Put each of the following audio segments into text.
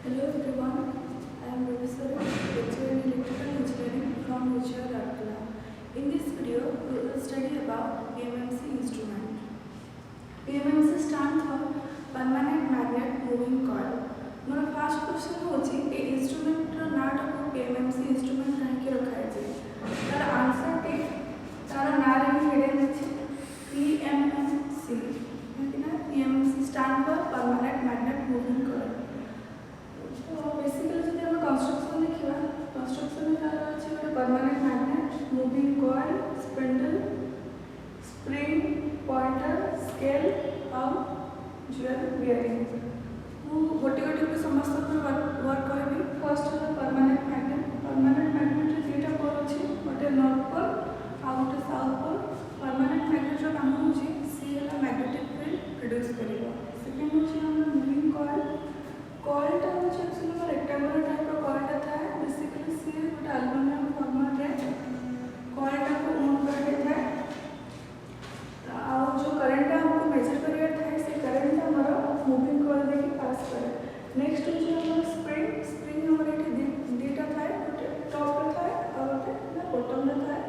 Hello everyone, I am Professor lecturer in Electrical Engineering from Vijaya Radkala. In this video, we will study about PMMC instrument. PMMC stands for Permanent Magnet Moving Coil. More first question होची ए instrument रो नाटा को PMMC instrument काहे रखा है तार answer T तार नारे ही Hayden अछि PMMC ना PMMC stand for permanent magnet moving coil. तो बेसिकली जब हम कंस्ट्रक्शन देखिबा कंस्ट्रक्शन में तार अछि ଗୋଟେ permanent magnet moving coil spindle spring pointer scale और ज्वेल बेयरिंग. मु गोटे गोटे को समस्त वर्क कहबी. फर्स्ट है परमानेंट मैग्नेट रे दुईटा पोल अछि गोटे नॉर्थ पोल आ गोटे साउथ पोल. परमानेंट मैग्नेट रो काम होछि सी है मैग्नेटिक फील्ड प्रोड्यूस करिवो. सेकंड होछि हमर मूविंग कॉइल टा होछि एक्चुअली रेक्टेंगुलर टाइप रो कॉइल टा थाए. बेसिकली सी गोटे एल्युमिनियम फॉर्मेट रे कॉइल टा को मूव करके थाए. और जो करंट हमको मेजर करियर थाए से करंट हमर मूविंग कॉइल देखि पास करे. नेक्स्ट होछि हमर स्प्रिंग हमर एठी दीटा थाए गोटे टॉप रे थाए और गोटे बॉटम रे थाए.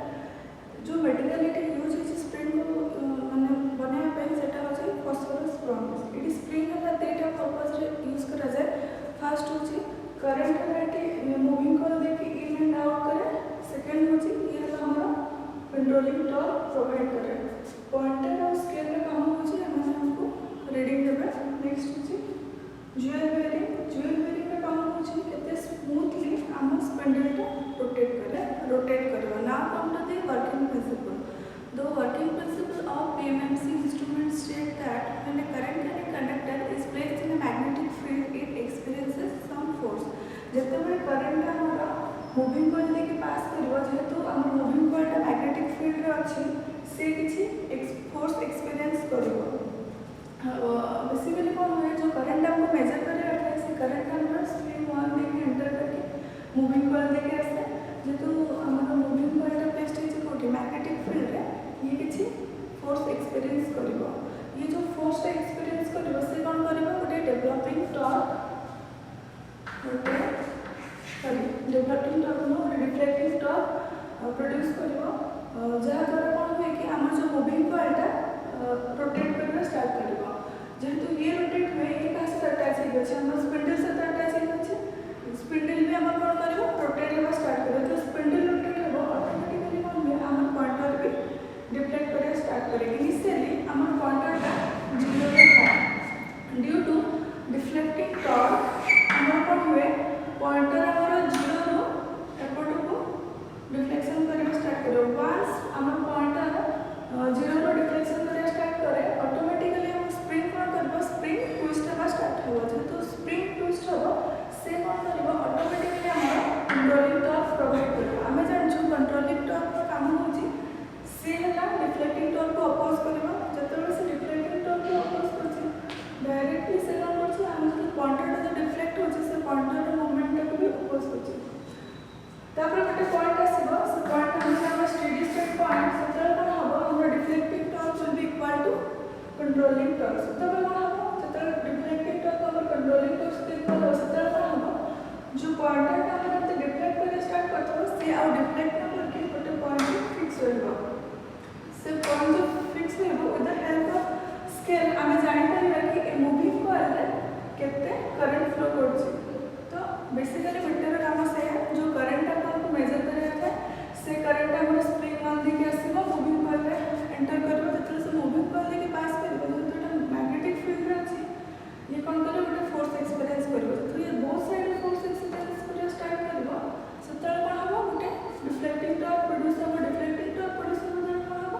जो मटेरियल एठी यूज होछि स्प्रिंग को माने बनाया पे सेटा होछि फॉस्फोरस ब्रॉन्ज. एठी स्प्रिंग हला दीटा पर्पस रे यूज करा जाय. फर्स्ट होछि करंट एठी मूविंग कॉइल देखि इन एंड आउट करे. सेकंड होछि ये हला हमर कंट्रोलिंग टॉर्क प्रोवाइड करे. पॉइंटर और स्केल रे काम होछि हमको रीडिंग देबे. नेक्स्ट होछि ज्वेल बेयरिंग रे काम होछि केते स्मूथली हम स्पिंडल टा रोटेट करबा. Now come to the working principle. The working principle of PMMC instruments state that when a current in a conductor is placed in a magnetic field, it experiences some force. जेतेबेले current हमरा moving coil लेके pass करबो जेहेतु हमर moving coil टा magnetic field रे अछि से किछि फोर्स एक्सपीरियंस करबो. बेसिकली कोन होय जो करंट हमको मेजर करे अथवा से करंट हमरा स्प्रिंग वन देके एंटर करके मूविंग कॉइल देके आसे. जेतु हमर मूविंग कॉइल टा प्लेस्ड है कोठी मैग्नेटिक फील्ड रे ये किछि फोर्स एक्सपीरियंस करबो. ये जो फोर्स टा एक्सपीरियंस करबो से कोन करबो गोटे डेवलपिंग टॉर्क नो रिफ्लेक्टिंग टॉर्क प्रोड्यूस करबो. जहा द्वारा कोन होय कि हमर जो मूविंग कॉइल टा रोटेट करना स्टार्ट करबो. जेहेतु ये रोटेट हुए ये का से अटैच है छै हमर स्पिंडल से अटैच है छै. स्पिंडल भी हमर कोन करबो रोटेट होबा स्टार्ट करबो. तो स्पिंडल रोटेट होबो ऑटोमेटिकली कोन होय हमर पॉइंटर भी डिफ्लेक्ट करे स्टार्ट करे. इनिशियली हमर पॉइंटर टा 0 पे था. ड्यू टू डिफ्लेक्टिंग टॉर्क हमर कोन हुए पॉइंटर हमर 0 रो एपट को डिफ्लेक्शन करे स्टार्ट करे. वंस हमर पॉइंटर 0 रो डिफ्लेक्शन करे स्टार्ट करे ऑटोमेटिकली हम स्प्रिंग कोन करबो स्प्रिंग ट्विस्ट होबा स्टार्ट होबो. जेतो स्प्रिंग ट्विस्ट होबो से कोन करबो ऑटोमेटिकली हमर कंट्रोलिंग टॉर्क प्रोवाइड करबो. हमें जानछु कंट्रोलिंग टॉर्क का काम होछि से हला डिफ्लेक्टिंग टॉर्क को अपोज करबो. जेतबे से डिफ्लेक्टिंग टॉर्क को अपोज करछि डायरेक्टली से कोन करछि हम जो पॉइंटर जो डिफ्लेक्ट होछि से पॉइंटर रो मूवमेंट को भी अपोज करछि. तापर गोटे पॉइंट आसीबो से पॉइंट हमर स्टेडी स्टेट पॉइंट सेटल कोन हबो हमर deflecting torque will be equal to controlling torque. तबे कोन हबो सेटल डिफ्लेक्टिंग टॉर्क हमर कंट्रोलिंग टॉर्क से इक्वल हो सेटल कोन हबो जो पॉइंटर का हमर डिफ्लेक्ट करे स्टार्ट करतो से आ डिफ्लेक्ट न करके गोटे पॉइंट फिक्स होइबो. से पॉइंट जो फिक्स होइबो with the help of scale हमें जानि परिबा कि ए मूविंग कॉइल रे केते करंट फ्लो करछि. तो बेसिकली मीटर का काम से है जो करंट हमको मेजर करे है से करंट हमर स्प्रिंग वन देके आसीबो मूविंग कॉइल रे एंटर करबो. जेतले से मूविंग कॉइल लेके पास करबो जेतटा मैग्नेटिक फील्ड रे अछि ये कोन करे गोटे फोर्स एक्सपीरियंस करबो. तो ये बोथ साइड फोर्स एक्सपीरियंस करे स्टार्ट करबो सेतले कोन हबो गोटे डिफ्लेक्टिंग टॉर्क प्रोड्यूस होबो. डिफ्लेक्टिंग टॉर्क प्रोड्यूस होबो कोन हबो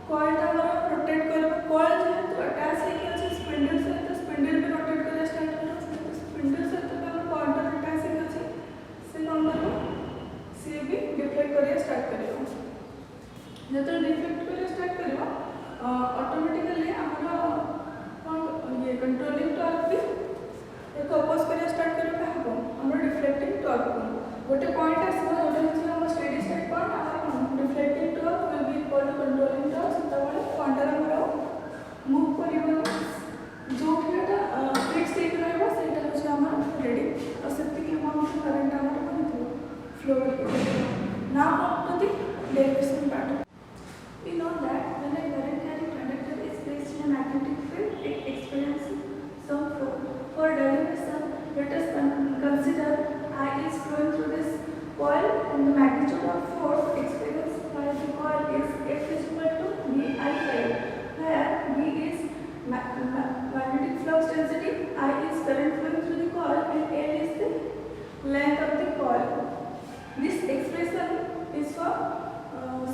कॉइल टा हमर रोटेट करबो. कॉइल जेहेतु अटैच है कि अछि स्पिंडल से तो स्पिंडल भी रोटेट करे स्टार्ट करबो. स्पिंडल से तो हमर पॉइंटर अटैच है अछि से कोन करबो से भी डिफ्लेक्ट करे स्टार्ट करबो. जेतले डिफ्लेक्ट करे स्टार्ट करबो ऑटोमेटिकली हमर कोन ये कंट्रोलिंग टॉर्क भी एक अपोज करे स्टार्ट करबो हबो हमर डिफ्लेक्टिंग टॉर्क को गोटे पॉइंट आसीबो जोटा होछि हमर स्टेडी स्टेट पॉइंट. हमर deflecting torque will be equal to controlling torque. सेतबेले पॉइंटर हमर मूव करिबो जो फिटा फिक्स ठीक रहबो सेटा होछि हमर रीडिंग flow करके देखिए। Now come to the derivation part. We know that when a current carrying conductor is placed in a magnetic field, it experiences some flow. For derivation, let us consider I is flowing through this coil and the magnitude of force experienced by the coil is F is equal to VI, where V is magnetic flux density, I is current flowing through the coil, and L is the length of the coil. This expression is for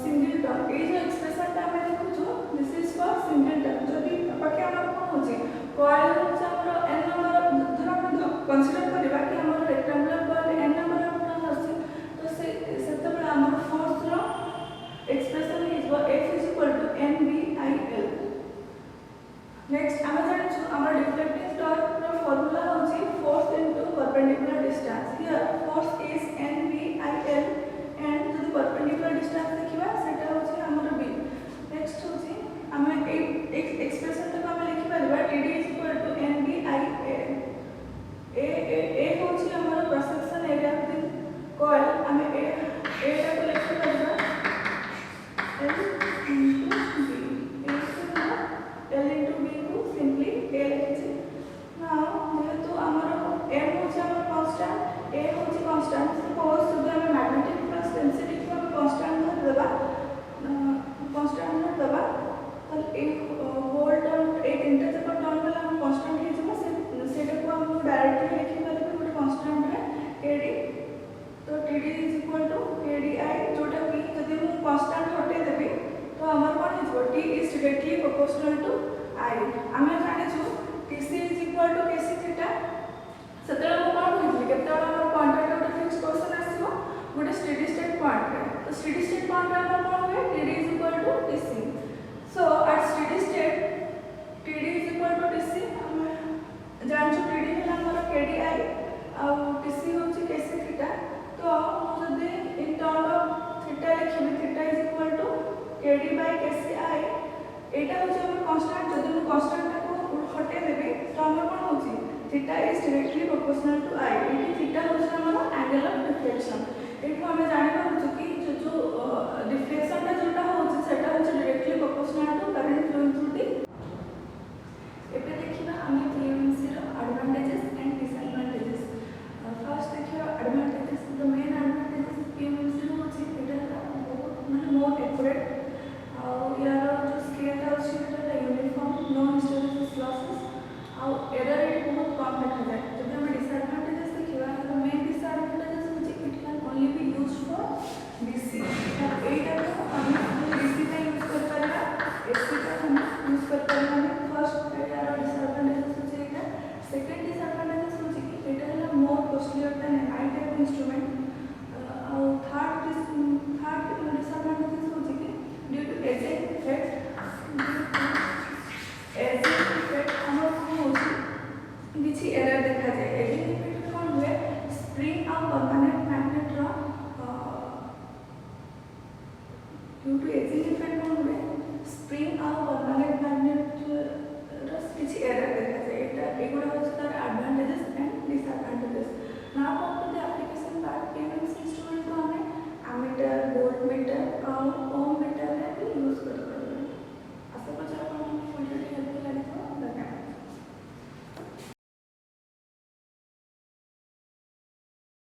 single term. ये जो expression टा मैं लिखुछु, this is for single term. जो भी बाकी हमारा कौन होची? Coil होची हमारा n number धरा में consider करिबा कि हमारा rectangular coil n number of turn होची, तो से सेतबेला हमारा force row expression is for F is equal to NVIL. Next आमे जानिछु हमारा deflecting torque रो formula होची force into perpendicular distance. Here force is NVIL and to the perpendicular distance देखिबा सेटा होची हमर b. Next होची हमें एक एक्सप्रेशन तक हमें लिखि परबा TD is equal to NBIL. a होची हमर cross section area of the coil, हमें a टा को लिखि परबा L into b. L into b को सिंपली a लिखि। नाउ जेहेतु हमर m होची हमर कांस्टेंट, a होची कांस्टेंट, सपोज सुबह हमें मैग्नेटिक फ्लक्स डेंसिटी को हमें कांस्टेंट धर देबा, तो एक वोल्ट और एक इंटर जब टर्न वाला हम कांस्टेंट हे जब सेटा को हम डायरेक्टली लिखि परबे ଗୋଟେ कांस्टेंट है kd, तो kd is equal to kdi, जोटा कि यदि हम कांस्टेंट हटे देबी तो हमर कोन हिजबो t is directly proportional to i. हमें जाने छु tc is equal to kc theta, सेतला हम कोन होइछि केतला हमर क्वांटिटी ऑफ फिक्स पर्सन आसीबो गोटे स्टेडी स्टेट पॉइंट रे, तो स्टेडी स्टेट पॉइंट रे हमर कोन होय td is equal to tc. So at steady state TD is equal to TC, हम जानछु TD है हमर KDI और TC होची KC थीटा, तो जदि इन टर्म ऑफ थीटा लिखिबे theta is equal to KD by KCI, एटा होची हमर कांस्टेंट, जदि हम कांस्टेंट को हटे देबे तो हमर कोन होची theta is directly proportional to I. एटी थीटा होची हमर एंगल ऑफ डिफ्लेक्शन. एठो हमें जानि पारछु कि जो डिफ्लेक्शन टा जोटा होची सेटा होची directly proportional to current flowing through the. एबे देखिबा हमें PMC रो एडवांटेजेस एंड डिसएडवांटेजेस. फर्स्ट देखिबा advantages. The main advantages PMC रो होची एटा बहुत माने मोर एक्यूरेट, और यार जो स्केल टा होची एटा यूनिफॉर्म, नो हिस्टेरिसिस लॉसेस, और एरर रेट बहुत कम देखा जाए. जब हमें डिसएडवांटेजेस देखिबा तो मेन डिसएडवांटेजेस होची it can only be used for DC. और एटा को हम DC का यूज कर परबा, AC का हम यूज कर परबा. फर्स्ट यार डिसएडवांटेजेस होची एटा. सेकंड डिसएडवांटेजेस होची कि एटा हला more costly than I type instrument. और थर्ड डिसएडवांटेजेस होची कि ड्यू टू एजिंग इफेक्ट हमर को होची किछि एरर देखा जाए. एजिंग इफेक्ट कोन हुए स्प्रिंग और परमानेंट मैग्नेट रो ड्यू टू एजिंग इफेक्ट कोन हुए स्प्रिंग और परमानेंट मैग्नेट रो किछि एरर देखा जाए. एटा एगुडा होची तार advantages and disadvantages. Now come to the application part. PMC instrument को हमें एमीटर, वोल्टमीटर और